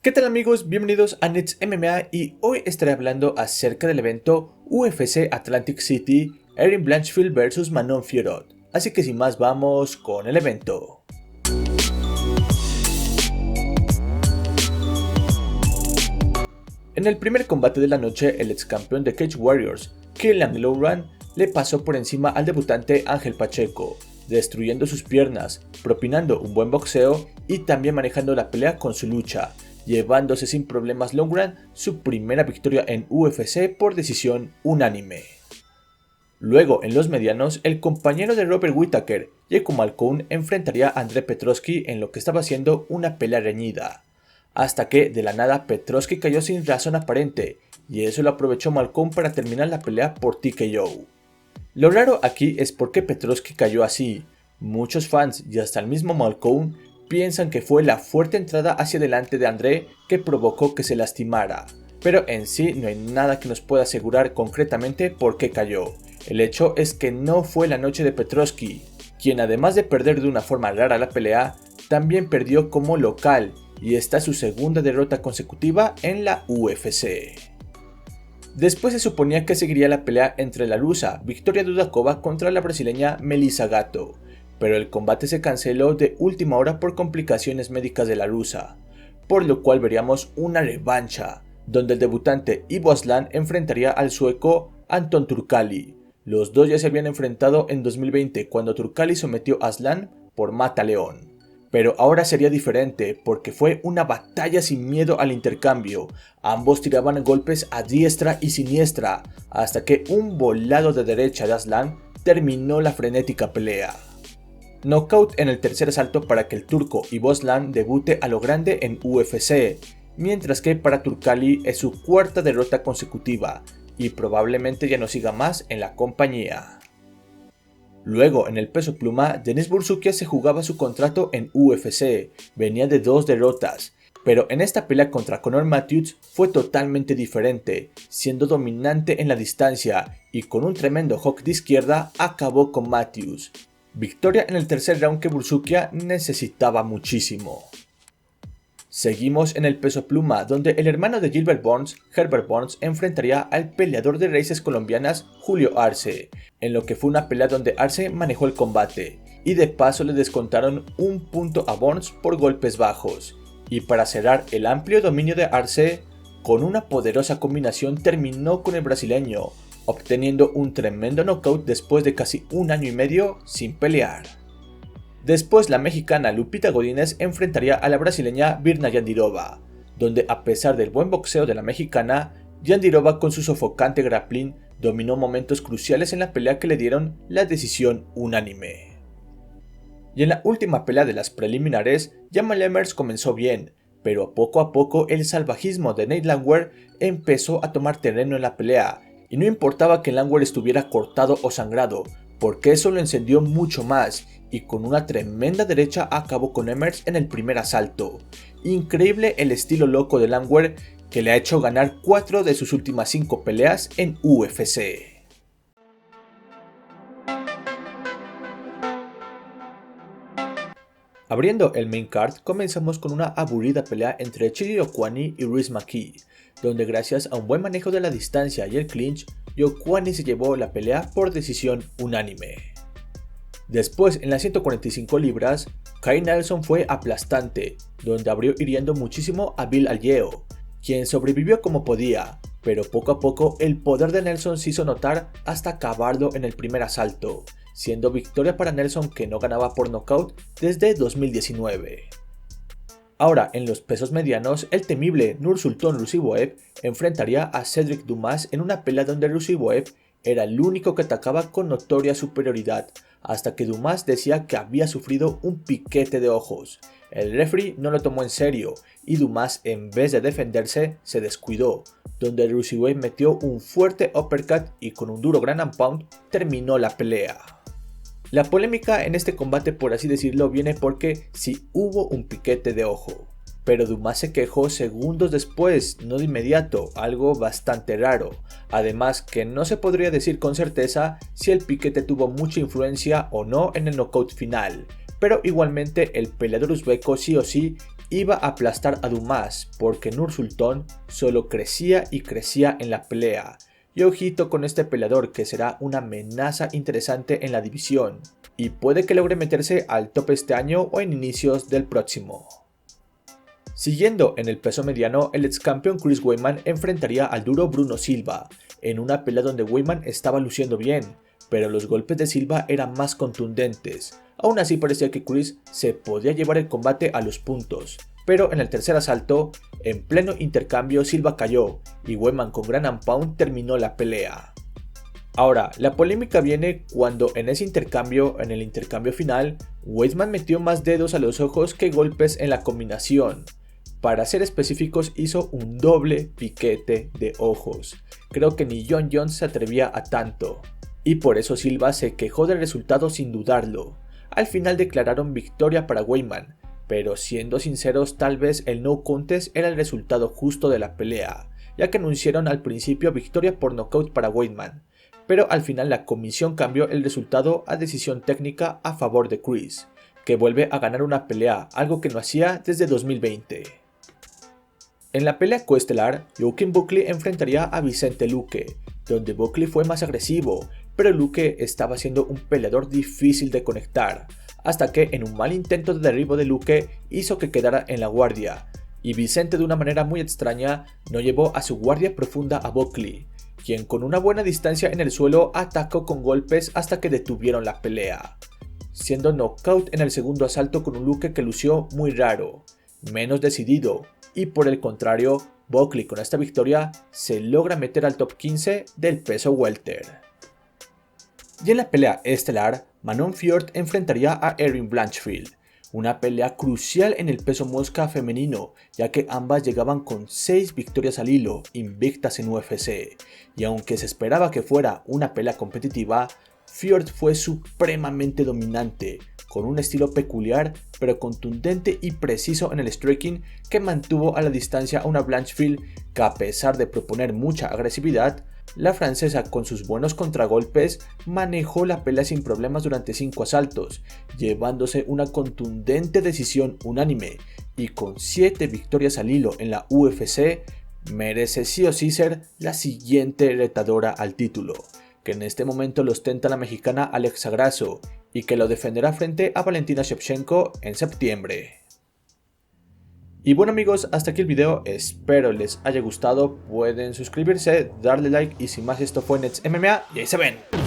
¿Qué tal amigos? Bienvenidos a Nets MMA y hoy estaré hablando acerca del evento UFC Atlantic City Erin Blanchfield vs Manon Fiorot. Así que sin más vamos con el evento. En el primer combate de la noche, el ex campeón de Cage Warriors, Killian Loughran, le pasó por encima al debutante Ángel Pacheco, destruyendo sus piernas, propinando un buen boxeo y también manejando la pelea con su lucha, llevándose sin problemas Loughran su primera victoria en UFC por decisión unánime. Luego, en los medianos, el compañero de Robert Whittaker, Jacob Malkoun, enfrentaría a Andrei Petroski en lo que estaba siendo una pelea reñida, hasta que de la nada Petroski cayó sin razón aparente, y eso lo aprovechó Malkoun para terminar la pelea por TKO. Lo raro aquí es por qué Petroski cayó así. Muchos fans y hasta el mismo Malkoun piensan que fue la fuerte entrada hacia adelante de André que provocó que se lastimara, pero en sí no hay nada que nos pueda asegurar concretamente por qué cayó. El hecho es que no fue la noche de Petroski, quien además de perder de una forma rara la pelea, también perdió como local y esta es su segunda derrota consecutiva en la UFC. Después se suponía que seguiría la pelea entre la rusa Victoria Dudakova contra la brasileña Melissa Gatto, pero el combate se canceló de última hora por complicaciones médicas de la rusa, por lo cual veríamos una revancha, donde el debutante Ivo Aslan enfrentaría al sueco Anton Turkalj. Los dos ya se habían enfrentado en 2020 cuando Turkalj sometió a Aslan por mata-león. Pero ahora sería diferente porque fue una batalla sin miedo al intercambio. Ambos tiraban golpes a diestra y siniestra hasta que un volado de derecha de Aslan terminó la frenética pelea. Knockout en el tercer asalto para que el turco Ivo Aslan debute a lo grande en UFC, mientras que para Turkalj es su cuarta derrota consecutiva y probablemente ya no siga más en la compañía. Luego, en el peso pluma, Denis Buzukja se jugaba su contrato en UFC, venía de 2 derrotas, pero en esta pelea contra Conor Matthews fue totalmente diferente, siendo dominante en la distancia y con un tremendo hook de izquierda acabó con Matthews. Victoria en el tercer round que Buzukja necesitaba muchísimo. Seguimos en el peso pluma, donde el hermano de Gilbert Burns, Herbert Burns, enfrentaría al peleador de raíces colombianas Julio Arce, en lo que fue una pelea donde Arce manejó el combate, y de paso le descontaron un punto a Burns por golpes bajos, y para cerrar el amplio dominio de Arce, con una poderosa combinación terminó con el brasileño, obteniendo un tremendo knockout después de casi un año y medio sin pelear. Después la mexicana Lupita Godínez enfrentaría a la brasileña Virna Jandiroba, donde a pesar del buen boxeo de la mexicana, Jandiroba con su sofocante grappling dominó momentos cruciales en la pelea que le dieron la decisión unánime. Y en la última pelea de las preliminares, Jamal Emmers comenzó bien, pero poco a poco el salvajismo de Nate Landwehr empezó a tomar terreno en la pelea, y no importaba que Landwehr estuviera cortado o sangrado, porque eso lo encendió mucho más, y con una tremenda derecha acabó con Emmers en el primer asalto. Increíble el estilo loco de Landwehr que le ha hecho ganar 4 de sus últimas 5 peleas en UFC. Abriendo el main card, comenzamos con una aburrida pelea entre Chidi Yokwani y Rhys McKee, donde gracias a un buen manejo de la distancia y el clinch, Yokwani se llevó la pelea por decisión unánime. Después, en las 145 libras, Kyle Nelson fue aplastante, donde abrió hiriendo muchísimo a Bill Algeo, quien sobrevivió como podía, pero poco a poco el poder de Nelson se hizo notar hasta acabarlo en el primer asalto, siendo victoria para Nelson que no ganaba por nocaut desde 2019. Ahora, en los pesos medianos, el temible Nursulton Ruziboev enfrentaría a Cedric Dumas en una pelea donde Ruziboev era el único que atacaba con notoria superioridad, hasta que Dumas decía que había sufrido un piquete de ojos. El referee no lo tomó en serio y Dumas, en vez de defenderse, se descuidó, donde Ruziboev metió un fuerte uppercut y con un duro ground and pound terminó la pelea. La polémica en este combate, por así decirlo, viene porque sí hubo un piquete de ojo, pero Dumas se quejó segundos después, no de inmediato, algo bastante raro. Además que no se podría decir con certeza si el piquete tuvo mucha influencia o no en el knockout final, pero igualmente el peleador uzbeko sí o sí iba a aplastar a Dumas porque Nursultán solo crecía y crecía en la pelea. Y ojito con este peleador que será una amenaza interesante en la división y puede que logre meterse al top este año o en inicios del próximo. Siguiendo en el peso mediano, el ex campeón Chris Weidman enfrentaría al duro Bruno Silva, en una pelea donde Weidman estaba luciendo bien, pero los golpes de Silva eran más contundentes. Aún así parecía que Chris se podía llevar el combate a los puntos, pero en el tercer asalto, en pleno intercambio Silva cayó y Weidman con gran and pound terminó la pelea. Ahora, la polémica viene cuando en ese intercambio, en el intercambio final, Weidman metió más dedos a los ojos que golpes en la combinación. Para ser específicos, hizo un doble piquete de ojos. Creo que ni Jon Jones se atrevía a tanto. Y por eso Silva se quejó del resultado sin dudarlo. Al final declararon victoria para Weidman, pero siendo sinceros, tal vez el no contest era el resultado justo de la pelea, ya que anunciaron al principio victoria por nocaut para Weidman, pero al final la comisión cambió el resultado a decisión técnica a favor de Chris, que vuelve a ganar una pelea, algo que no hacía desde 2020. En la pelea coestelar, Joaquin Buckley enfrentaría a Vicente Luque, donde Buckley fue más agresivo, pero Luque estaba siendo un peleador difícil de conectar, hasta que en un mal intento de derribo de Luque hizo que quedara en la guardia, y Vicente de una manera muy extraña no llevó a su guardia profunda a Buckley, quien con una buena distancia en el suelo atacó con golpes hasta que detuvieron la pelea, siendo knockout en el segundo asalto con un Luque que lució muy raro, menos decidido, y por el contrario, Buckley con esta victoria se logra meter al top 15 del peso welter. Y en la pelea estelar, Manon Fiorot enfrentaría a Erin Blanchfield, una pelea crucial en el peso mosca femenino, ya que ambas llegaban con 6 victorias al hilo, invictas en UFC, y aunque se esperaba que fuera una pelea competitiva, Fiorot fue supremamente dominante, con un estilo peculiar pero contundente y preciso en el striking que mantuvo a la distancia a una Blanchfield que, a pesar de proponer mucha agresividad, la francesa con sus buenos contragolpes manejó la pelea sin problemas durante 5 asaltos, llevándose una contundente decisión unánime, y con 7 victorias al hilo en la UFC, merece sí o sí ser la siguiente retadora al título, que en este momento lo ostenta la mexicana Alexa Grasso y que lo defenderá frente a Valentina Shevchenko en septiembre. Y bueno amigos, hasta aquí el video, espero les haya gustado, pueden suscribirse, darle like y sin más, esto fue Nets MMA y ahí se ven.